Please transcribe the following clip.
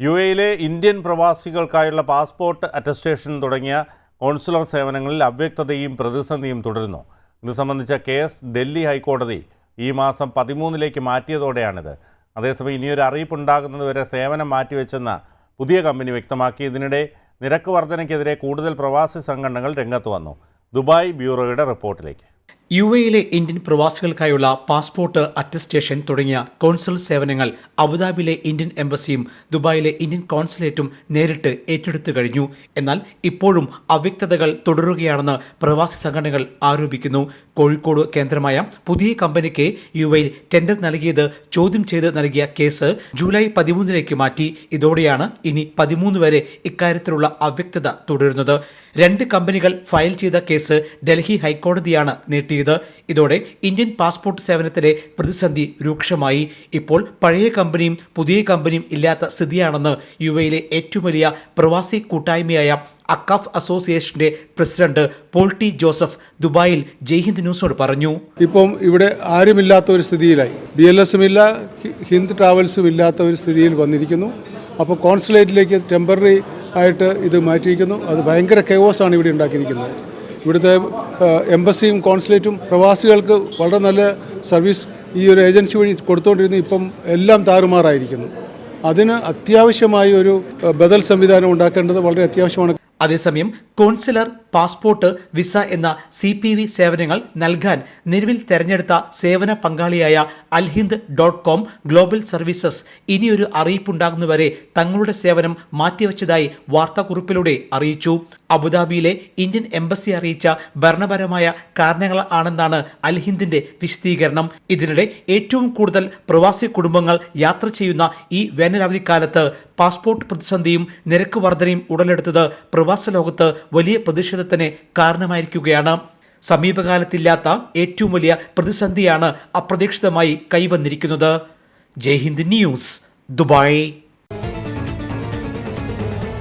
യുഎയിലെ Indian പ്രവാസികൾക്കായുള്ള passport attestation തുടങ്ങിയ consular സേവനങ്ങളിൽ അവ്യക്തതയും പ്രതിസന്ധിയും തുടരുന്നു. ഇത് സംബന്ധിച്ച കേസ് ഡൽഹി ഹൈക്കോടതി ഈ മാസം 13-ലേക്ക് മാറ്റിയതോടെയാണിത്. അതേസമയം ഇനിയൊരു അറിയിപ്പുണ്ടാകുന്നതുവരെ സേവനം മാറ്റിവെച്ചെന്ന പുതിയ കമ്പനി വ്യക്തമാക്കി. ഇതിനിടെ നിരക്ക് വർധനയ്ക്കെതിരെ കൂടുതൽ പ്രവാസി സംഘടനകൾ രംഗത്ത് വന്നു. ദുബായ് ബ്യൂറോയുടെ റിപ്പോർട്ടിലേക്ക്. യുഎയിലെ ഇന്ത്യൻ പ്രവാസികൾക്കായുള്ള പാസ്പോർട്ട് അറ്റസ്റ്റേഷൻ തുടങ്ങിയ കോൺസുലർ സേവനങ്ങൾ അബുദാബിയിലെ ഇന്ത്യൻ എംബസിയും ദുബായിലെ ഇന്ത്യൻ കോൺസുലേറ്റും നേരിട്ട് ഏറ്റെടുത്തു കഴിഞ്ഞു. എന്നാൽ ഇപ്പോഴും അവ്യക്തതകൾ തുടരുകയാണെന്ന് പ്രവാസി സംഘടനകൾ ആരോപിക്കുന്നു. കോഴിക്കോട് കേന്ദ്രമായ പുതിയ കമ്പനിക്ക് യുഎയിൽ ടെൻഡർ നൽകിയത് ചോദ്യം ചെയ്ത് നൽകിയ കേസ് ജൂലൈ 13-ലേക്ക് മാറ്റി. ഇതോടെയാണ് ഇനി 13 വരെ ഇക്കാര്യത്തിലുള്ള അവ്യക്തത തുടരുന്നത്. 2 കമ്പനികൾ ഫയൽ ചെയ്ത കേസ് ഡൽഹി ഹൈക്കോടതിയാണ് നീട്ടിയത്. ഇതോടെ ഇന്ത്യൻ പാസ്പോർട്ട് സേവനത്തിലെ പ്രതിസന്ധി രൂക്ഷമായി. ഇപ്പോൾ പഴയ കമ്പനിയും പുതിയ കമ്പനിയും ഇല്ലാത്ത സ്ഥിതിയാണെന്ന് യുഎയിലെ ഏറ്റവും വലിയ പ്രവാസി കൂട്ടായ്മയായ അക്കാഫ് അസോസിയേഷന്റെ പ്രസിഡന്റ് പോൾ ടി ജോസഫ് ദുബായിൽ ജയ്ഹിന്ദ് ന്യൂസിനോട് പറഞ്ഞു. ഇപ്പം ഇവിടെ ആരുമില്ലാത്ത ഒരു സ്ഥിതിയിലായി, BLS-ഉം ഇല്ല, ഹിന്ദ് ട്രാവൽസും ഇല്ലാത്ത ഒരു സ്ഥിതിയിൽ വന്നിരിക്കുന്നു. അപ്പോൾ കോൺസുലേറ്റിലേക്ക് ടെമ്പററി ആയിട്ട് ഇത് മാറ്റിയിരിക്കുന്നു. അത് ഭയങ്കര കെയോസാണ് ഇവിടെ ഉണ്ടാക്കിയിരിക്കുന്നത്. ഇവിടുത്തെ എംബസിയും കോൺസുലേറ്റും പ്രവാസികൾക്ക് വളരെ നല്ല സർവീസ് ഈ ഒരു ഏജൻസി വഴി കൊടുത്തുകൊണ്ടിരുന്നു. ഇപ്പം എല്ലാം താറുമാറായിരിക്കുന്നു. അതിന് അത്യാവശ്യമായി ഒരു ബദൽ സംവിധാനം ഉണ്ടാക്കേണ്ടത് വളരെ അത്യാവശ്യമാണ്. അതേസമയം കോൺസുലർ, പാസ്പോർട്ട്, വിസ എന്ന CPV സേവനങ്ങൾ നൽകാൻ നിലവിൽ തെരഞ്ഞെടുത്ത സേവന പങ്കാളിയായ alhind.com ഗ്ലോബൽ സർവീസസ് ഇനിയൊരു അറിയിപ്പുണ്ടാകുന്നവരെ തങ്ങളുടെ സേവനം മാറ്റിവെച്ചതായി വാർത്താക്കുറിപ്പിലൂടെ അറിയിച്ചു. അബുദാബിയിലെ ഇന്ത്യൻ എംബസി അറിയിച്ച ഭരണപരമായ കാരണങ്ങൾ ആണെന്നാണ് അൽഹിന്ദിന്റെ വിശദീകരണം. ഇതിനിടെ ഏറ്റവും കൂടുതൽ പ്രവാസി കുടുംബങ്ങൾ യാത്ര ചെയ്യുന്ന ഈ വേനലവധിക്കാലത്ത് പാസ്പോർട്ട് പ്രതിസന്ധിയും നിരക്ക് വർധനയും ഉടലെടുത്തത് പ്രവാസ ലോകത്ത് വലിയ പ്രതിഷേധത്തിന് കാരണമായിരിക്കുകയാണ്. സമീപകാലത്തില്ലാത്ത ഏറ്റവും വലിയ പ്രതിസന്ധിയാണ് അപ്രതീക്ഷിതമായി കൈവന്നിരിക്കുന്നത്. Jaihind news, Dubai.